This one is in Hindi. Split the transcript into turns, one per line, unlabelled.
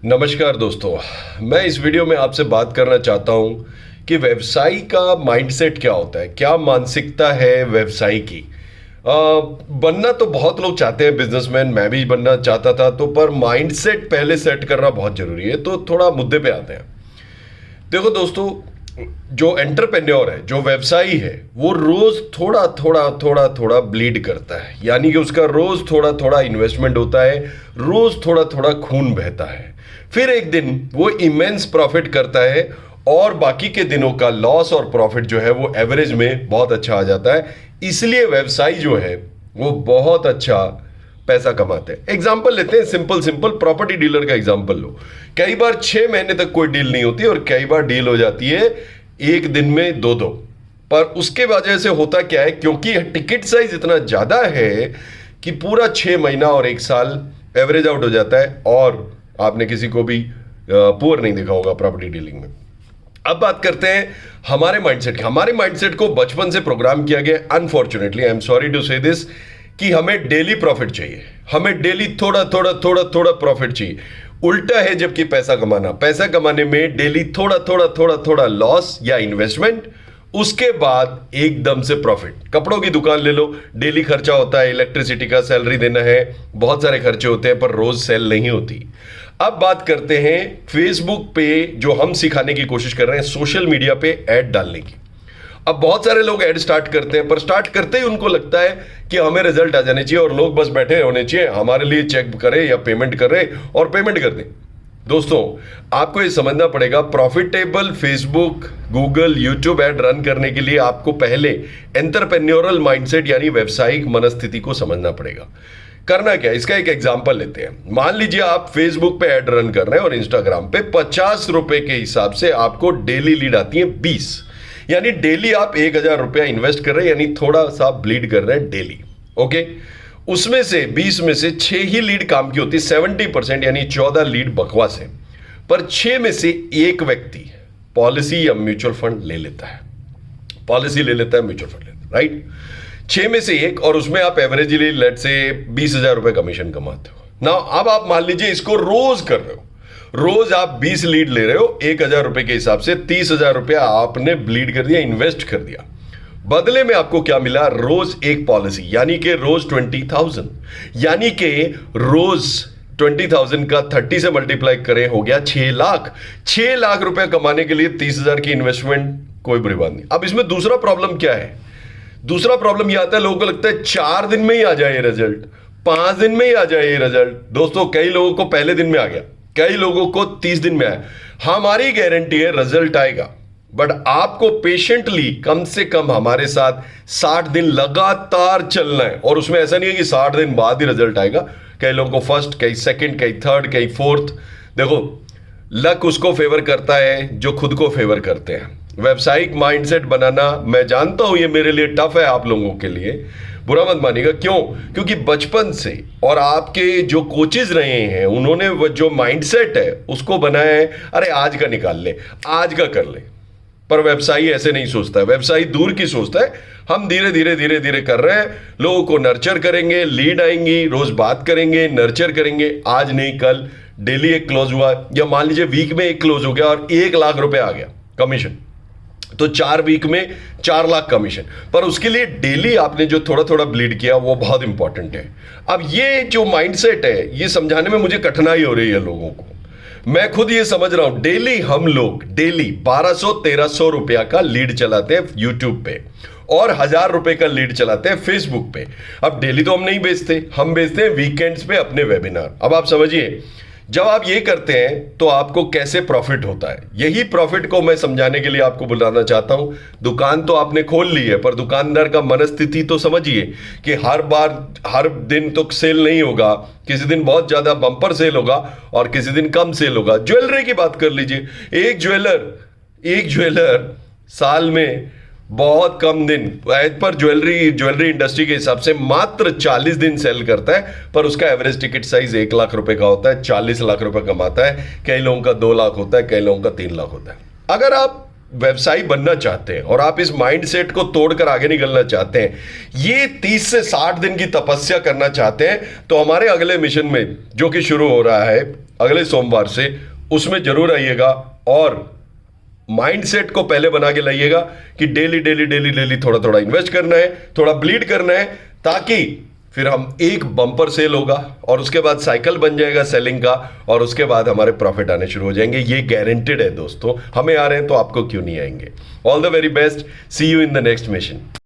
नमस्कार दोस्तों, मैं इस वीडियो में आपसे बात करना चाहता हूं कि व्यवसायी का माइंडसेट क्या होता है, क्या मानसिकता है व्यवसायी की। बनना तो बहुत लोग चाहते हैं बिजनेसमैन, मैं भी बनना चाहता था, तो पर माइंडसेट पहले सेट करना बहुत जरूरी है। तो थोड़ा मुद्दे पे आते हैं। देखो दोस्तों, जो एंटरप्रेन्योर है, जो व्यवसायी है, वो रोज थोड़ा थोड़ा थोड़ा थोड़ा ब्लीड करता है, यानी कि उसका रोज थोड़ा थोड़ा इन्वेस्टमेंट होता है, रोज थोड़ा थोड़ा खून बहता है। फिर एक दिन वो इमेंस प्रॉफिट करता है और बाकी के दिनों का लॉस और प्रॉफिट जो है वो एवरेज में बहुत अच्छा आ जाता है। इसलिए व्यवसायी जो है वो बहुत अच्छा पैसा कमाते हैं। एग्जाम्पल लेते हैं, सिंपल सिंपल प्रॉपर्टी डीलर का एग्जाम्पल लो। कई बार 6 महीने तक कोई डील नहीं होती और कई बार डील हो जाती है एक दिन में दो। पर उसके वजह से होता क्या है, क्योंकि टिकट साइज इतना ज्यादा है कि पूरा 6 महीना और एक साल एवरेज आउट हो जाता है और आपने किसी को भी पुअर नहीं देखा होगा प्रॉपर्टी डीलिंग में। अब बात करते हैं हमारे माइंडसेट की। हमारे माइंडसेट को बचपन से प्रोग्राम किया गया, unfortunately, I am sorry to say this, कि हमें डेली प्रॉफिट चाहिए, हमें डेली थोड़ा थोड़ा थोड़ा थोड़ा प्रॉफिट चाहिए। उल्टा है जबकि पैसा कमाने में डेली थोड़ा थोड़ा थोड़ा थोड़ा लॉस या इन्वेस्टमेंट, उसके बाद एकदम से प्रॉफिट। कपड़ों की दुकान ले लो, डेली खर्चा होता है, इलेक्ट्रिसिटी का सैलरी देना है, बहुत सारे खर्चे होते हैं, पर रोज सेल नहीं होती। अब बात करते हैं फेसबुक पे जो हम सिखाने की कोशिश कर रहे हैं, सोशल मीडिया पे ऐड डालने की। अब बहुत सारे लोग ऐड स्टार्ट करते हैं, पर स्टार्ट करते ही उनको लगता है कि हमें रिजल्ट आ जाने चाहिए और लोग बस बैठे होने चाहिए, हमारे लिए चेक करें या पेमेंट करें और पेमेंट कर दें। दोस्तों, आपको ये समझना पड़ेगा, profitable Facebook, Google, YouTube ad run करने के लिए आपको पहले एंटरप्रेन्योरल माइंडसेट यानी व्यावसायिक मनस्थिति को समझना पड़ेगा। करना क्या, इसका एक एग्जांपल लेते हैं। मान लीजिए आप फेसबुक पे ऐड रन कर रहे हैं और इंस्टाग्राम पे 50 रुपए के हिसाब से आपको डेली लीड आती है 20, यानी डेली आप 1000 रुपया इन्वेस्ट कर रहे हैं, यानी थोड़ा सा ब्लीड कर रहे हैं डेली। ओके, उसमें से 20 में से 6 ही लीड काम की होती है, 70%, यानी 14 लीड बकवास है। पर 6 में से एक व्यक्ति पॉलिसी या म्यूचुअल फंड ले लेता है, म्यूचुअल फंड लेता है, राइट। 6 में से एक, और उसमें आप एवरेजली लेट से 20,000 रुपए कमीशन कमाते हो ना। अब आप मान लीजिए इसको रोज कर रहे हो, रोज आप 20 लीड ले रहे हो 1000 रुपए के हिसाब से, 30,000 रुपया आपने ब्लीड कर दिया, इन्वेस्ट कर दिया। बदले में आपको क्या मिला, रोज एक पॉलिसी, यानी कि रोज 20,000, यानी कि रोज 20,000 का 30 से मल्टीप्लाई करें, हो गया 6 लाख। 6 लाख रुपए कमाने के लिए 30,000 की इन्वेस्टमेंट कोई बुरी बात नहीं। अब इसमें दूसरा प्रॉब्लम क्या है, दूसरा प्रॉब्लम यह आता है, लोगों को लगता है 4 दिन में ही आ जाए ये रिजल्ट, 5 दिन में ही आ जाए ये रिजल्ट। दोस्तों, कई लोगों को पहले दिन में आ गया, कई लोगों को 30 दिन में आया। हमारी गारंटी है रिजल्ट आएगा, बट आपको पेशेंटली कम से कम हमारे साथ 60 दिन लगातार चलना है। और उसमें ऐसा नहीं है कि 60 दिन बाद ही रिजल्ट आएगा। कई लोगों को फर्स्ट, कई सेकंड, कई थर्ड, कई फोर्थ। देखो, लक उसको फेवर करता है जो खुद को फेवर करते हैं। व्यावसायिक माइंडसेट बनाना, मैं जानता हूं ये मेरे लिए टफ है, आप लोगों के लिए, बुरा मत मानिएगा। क्यों? क्योंकि बचपन से और आपके जो कोचेज रहे हैं, उन्होंने वो जो माइंडसेट है उसको बनाया है, अरे आज का निकाल ले, आज का कर ले। पर व्यवसायी ऐसे नहीं सोचता है, व्यवसायी दूर की सोचता है। हम धीरे धीरे धीरे धीरे कर रहे हैं, लोगों को नर्चर करेंगे, लीड आएंगी, रोज बात करेंगे, नर्चर करेंगे, आज नहीं कल डेली एक क्लोज हुआ, या मान लीजिए वीक में एक क्लोज हो गया और 1 लाख रुपए आ गया कमीशन, तो 4 वीक में 4 लाख कमीशन। पर उसके लिए डेली आपने जो थोड़ा थोड़ा ब्लीड किया वो बहुत इंपॉर्टेंट है। अब ये जो माइंडसेट है, ये समझाने में मुझे कठिनाई हो रही है लोगों को, मैं खुद ये समझ रहा हूं। डेली हम लोग डेली 1200-1300 रुपया का लीड चलाते हैं यूट्यूब पे और 1000 रुपए का लीड चलाते हैं फेसबुक पे। अब डेली तो हम नहीं बेचते, हम बेचते हैं वीकेंड्स पे अपने वेबिनार। अब आप समझिए, जब आप ये करते हैं तो आपको कैसे प्रॉफिट होता है, यही प्रॉफिट को मैं समझाने के लिए आपको बुलाना चाहता हूं। दुकान तो आपने खोल ली है, पर दुकानदार का मनस्थिति तो समझिए कि हर बार हर दिन तो सेल नहीं होगा, किसी दिन बहुत ज्यादा बम्पर सेल होगा और किसी दिन कम सेल होगा। ज्वेलरी की बात कर लीजिए, एक ज्वेलर साल में बहुत कम दिन, एज पर ज्वेलरी इंडस्ट्री के हिसाब से मात्र 40 दिन सेल करता है, पर उसका एवरेज टिकट साइज 1 लाख रुपए का होता है, 40 लाख रुपए कमाता है। कई लोगों का 2 लाख होता है, कई लोगों का 3 लाख होता है। अगर आप व्यवसायी बनना चाहते हैं और आप इस माइंडसेट को तोड़कर आगे निकलना चाहते हैं, ये 30 से 60 दिन की तपस्या करना चाहते हैं, तो हमारे अगले मिशन में जो कि शुरू हो रहा है अगले सोमवार से, उसमें जरूर आइएगा और माइंडसेट को पहले बना के लाइएगा कि डेली डेली डेली डेली थोड़ा थोड़ा इन्वेस्ट करना है, थोड़ा ब्लीड करना है, ताकि फिर हम एक बम्पर सेल होगा और उसके बाद साइकिल बन जाएगा सेलिंग का, और उसके बाद हमारे प्रॉफिट आने शुरू हो जाएंगे। ये गारंटेड है दोस्तों, हमें आ रहे हैं तो आपको क्यों नहीं आएंगे। All the very best, see you in the next mission.